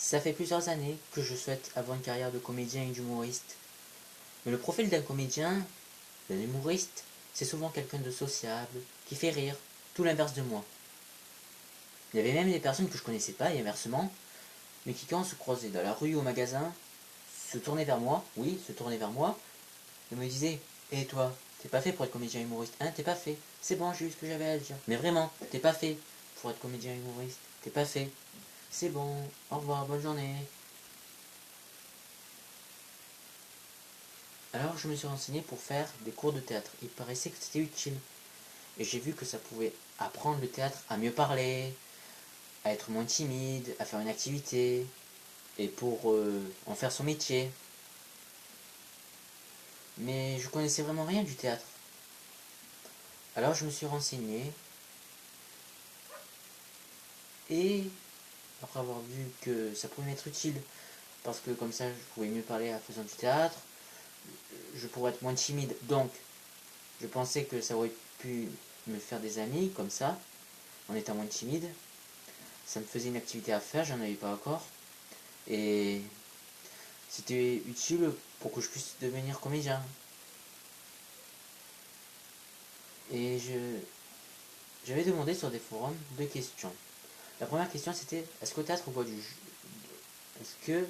Ça fait plusieurs années que je souhaite avoir une carrière de comédien et d'humoriste. Mais le profil d'un comédien, d'un humoriste, c'est souvent quelqu'un de sociable, qui fait rire, tout l'inverse de moi. Il y avait même des personnes que je connaissais pas, et inversement, mais qui quand on se croisait dans la rue ou au magasin, se tournaient vers moi, oui, se tournaient vers moi, et me disaient « Et toi, t'es pas fait pour être comédien humoriste, hein, t'es pas fait, c'est bon, j'ai eu ce que j'avais à dire. Mais vraiment, t'es pas fait pour être comédien humoriste, t'es pas fait. C'est bon, au revoir, bonne journée. » Alors je me suis renseigné pour faire des cours de théâtre. Il paraissait que c'était utile. Et j'ai vu que ça pouvait apprendre le théâtre à mieux parler, à être moins timide, à faire une activité, et pour en faire son métier. Mais je connaissais vraiment rien du théâtre. Alors je me suis renseigné, et après avoir vu que ça pouvait m'être utile, parce que comme ça je pouvais mieux parler en faisant du théâtre, je pourrais être moins timide. Donc je pensais que ça aurait pu me faire des amis comme ça, en étant moins timide. Ça me faisait une activité à faire, j'en avais pas encore. Et c'était utile pour que je puisse devenir comédien. Et j'avais demandé sur des forums deux questions. La première question c'était, est-ce qu'au théâtre on voit du jeu? Est-ce que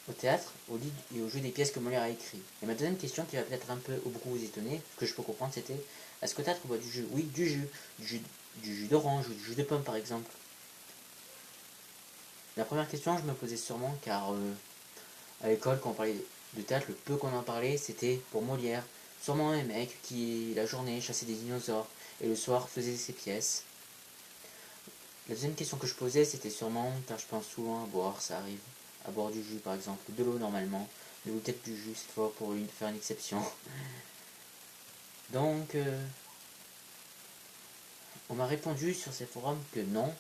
au théâtre, on lit et au jeu des pièces que Molière a écrit? Et ma deuxième question, qui va peut-être un peu ou beaucoup vous étonner, ce que je peux comprendre, c'était, est-ce qu'au théâtre on voit du jus? Oui, du jus. Du jus d'orange ou du jus de pomme par exemple. La première question, je me posais sûrement car à l'école, quand on parlait de théâtre, le peu qu'on en parlait, c'était pour Molière. Sûrement un mec qui, la journée, chassait des dinosaures et le soir faisait ses pièces. La deuxième question que je posais, c'était sûrement, car je pense souvent à boire, ça arrive, à boire du jus par exemple, de l'eau normalement, de l'eau peut-être du jus cette fois pour faire une exception. Donc, on m'a répondu sur ces forums que non.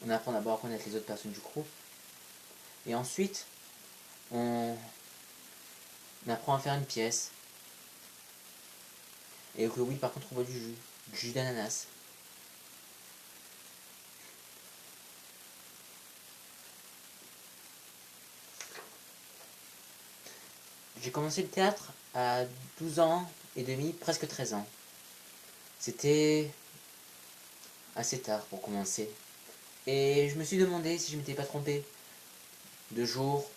On apprend d'abord à connaître les autres personnes du groupe. Et ensuite, on apprend à faire une pièce. Et que oui, par contre, on boit du jus d'ananas. J'ai commencé le théâtre à 12 ans et demi, presque 13 ans. C'était assez tard pour commencer. Et je me suis demandé si je m'étais pas trompé de jour,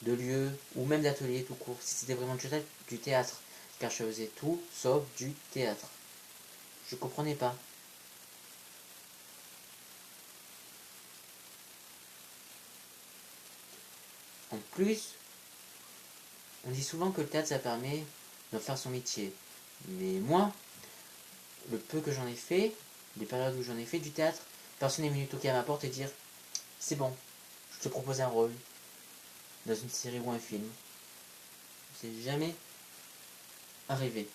de lieu, ou même d'atelier tout court, si c'était vraiment du théâtre, car je faisais tout sauf du théâtre. Je comprenais pas. En plus, on dit souvent que le théâtre ça permet de faire son métier. Mais moi, le peu que j'en ai fait, les périodes où j'en ai fait du théâtre, personne n'est venu toquer à ma porte et dire c'est bon, je te propose un rôle dans une série ou un film. C'est jamais arrivé.